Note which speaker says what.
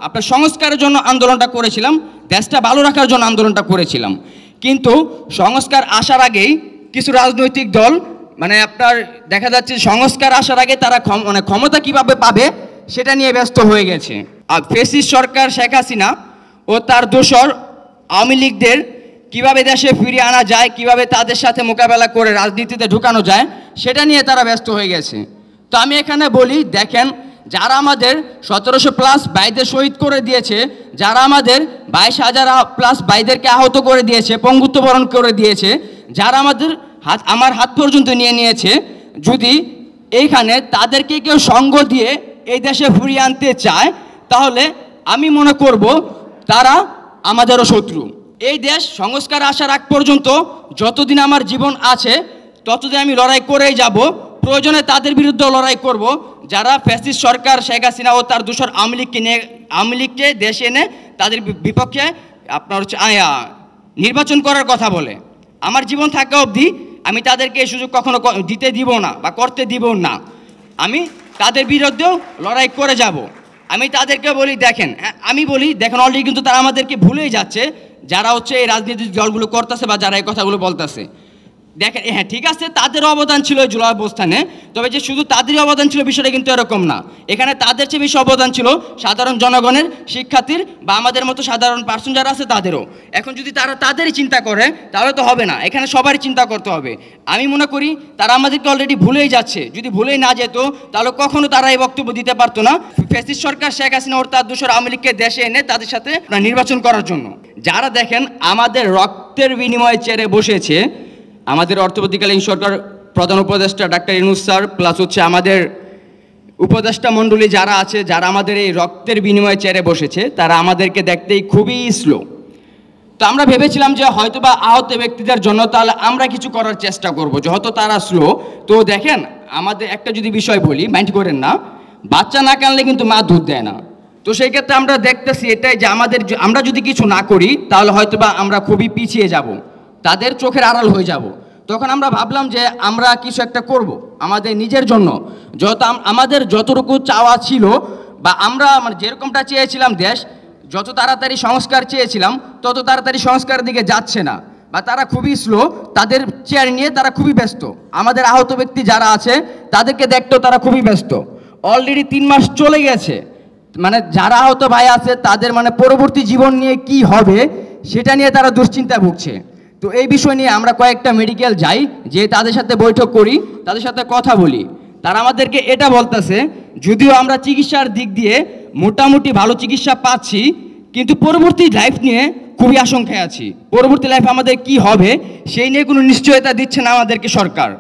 Speaker 1: আপনার সংস্কারের জন্য আন্দোলনটা করেছিলাম, দেশটা ভালো রাখার জন্য আন্দোলনটা করেছিলাম। কিন্তু সংস্কার আসার আগেই কিছু রাজনৈতিক দল মানে আপনার দেখা যাচ্ছে সংস্কার আসার আগে তারা ক্ষমতা কিভাবে পাবে সেটা নিয়ে ব্যস্ত হয়ে গেছে। আর ফ্যাসিস্ট সরকার শেখ হাসিনা ও তার দোসর আওয়ামী লীগদের কীভাবে দেশে ফিরিয়ে আনা যায়, কিভাবে তাদের সাথে মোকাবেলা করে রাজনীতিতে ঢুকানো যায় সেটা নিয়ে তারা ব্যস্ত হয়ে গেছে। তো আমি এখানে বলি, দেখেন, যারা আমাদের 1700+ ভাইদের শহীদ করে দিয়েছে, যারা আমাদের 22,000+ ভাইদেরকে আহত করে দিয়েছে, পঙ্গুত্ববরণ করে দিয়েছে, যারা আমাদের আমার হাত পর্যন্ত নিয়ে নিয়েছে, যদি এইখানে তাদেরকে কেউ সঙ্গ দিয়ে এই দেশে ফিরিয়ে আনতে চায় তাহলে আমি মনে করব তারা আমাদেরও শত্রু। এই দেশ সংস্কার আসার আগ পর্যন্ত যতদিন আমার জীবন আছে ততদিন আমি লড়াই করেই যাব। প্রয়োজনে তাদের বিরুদ্ধে লড়াই করব যারা ফ্যাসিস্ট সরকার শেখ হাসিনা ও তার দোসর আওয়ামী লীগকে দেশে এনে তাদের বিপক্ষে আপনার হচ্ছে নির্বাচন করার কথা বলে। আমার জীবন থাকা অবধি আমি তাদেরকে এই সুযোগ কখনো দিতে দিব না বা করতে দিব না। আমি তাদের বিরুদ্ধেও লড়াই করে যাব। আমি তাদেরকে বলি, দেখেন, অলরেডি কিন্তু তারা আমাদেরকে ভুলেই যাচ্ছে, যারা হচ্ছে এই রাজনীতির দলগুলো করতেছে বা যারা এই কথাগুলো বলতেছে। দেখেন, হ্যাঁ ঠিক আছে, তাদেরও অবদান ছিল এই জুলাই অবস্থানে, তবে যে শুধু তাদেরই অবদান ছিল বিষয়টা কিন্তু এরকম না। এখানে তাদের চেয়ে বেশি অবদান ছিল সাধারণ জনগণের, শিক্ষার্থীর বা আমাদের মতো সাধারণ পার্সন যারা আছে তাদেরও। এখন যদি তারা তাদেরই চিন্তা করে তাহলে তো হবে না, এখানে সবারই চিন্তা করতে হবে। আমি মনে করি তারা আমাদেরকে অলরেডি ভুলেই যাচ্ছে। যদি ভুলেই না যেত তাহলে কখনো তারা এই বক্তব্য দিতে পারতো না ফ্যাসিস্ট সরকার শেখ হাসিনা ও তার দোসর আওয়ামী লীগকে দেশে এনে তাদের সাথে নির্বাচন করার জন্য। যারা দেখেন আমাদের রক্তের বিনিময়ে চেয়ারে বসেছে, আমাদের অন্তর্বর্তীকালীন সরকার প্রধান উপদেষ্টা ডাক্তার ইউনূস স্যার প্লাস হচ্ছে আমাদের উপদেষ্টা মণ্ডলী যারা আছে, যারা আমাদের এই রক্তের বিনিময়ে চেয়ারে বসেছে, তারা আমাদেরকে দেখতেই খুবই স্লো। তো আমরা ভেবেছিলাম যে হয়তো বা আহত ব্যক্তিদের জন্য তাহলে আমরা কিছু করার চেষ্টা করব, যেহেতু তারা স্লো। তো দেখেন, আমাদের একটা যদি বিষয় বলি, মাইন্ড করেন না, বাচ্চা না কানলে কিন্তু মা দুধ দেয় না। তো সেই ক্ষেত্রে আমরা দেখতেছি এটাই যে আমরা যদি কিছু না করি তাহলে হয়তো বা আমরা খুবই পিছিয়ে যাব, তাদের চোখের আড়াল হয়ে যাব। তখন আমরা ভাবলাম যে আমরা কিছু একটা করব আমাদের নিজের জন্য। আমাদের যতটুকু চাওয়া ছিল বা আমরা যেরকমটা চেয়েছিলাম, দেশ যত তাড়াতাড়ি সংস্কার চেয়েছিলাম তত তাড়াতাড়ি সংস্কারের দিকে যাচ্ছে না, বা তারা খুবই স্লো, তাদের চেয়ার নিয়ে তারা খুবই ব্যস্ত। আমাদের আহত ব্যক্তি যারা আছে তাদেরকে দেখতেও তারা খুবই ব্যস্ত। অলরেডি 3 মাস চলে গেছে, যারা আহত ভাই আছে তাদের পরবর্তী জীবন নিয়ে কি হবে সেটা নিয়ে তারা দুশ্চিন্তা ভুগছে। তো এই বিষয় নিয়ে আমরা কয়েকটা মেডিকেল যাই, যে তাদের সাথে বৈঠক করি, তাদের সাথে কথা বলি। তারা আমাদেরকে এটা বলতেছে, যদিও আমরা চিকিৎসার দিক দিয়ে মোটামুটি ভালো চিকিৎসা পাচ্ছি, কিন্তু পরবর্তী লাইফ নিয়ে খুবই আশঙ্কায় আছি। পরবর্তী লাইফ আমাদের কি হবে সেই নিয়ে কোনো নিশ্চয়তা দিচ্ছে না আমাদেরকে সরকার।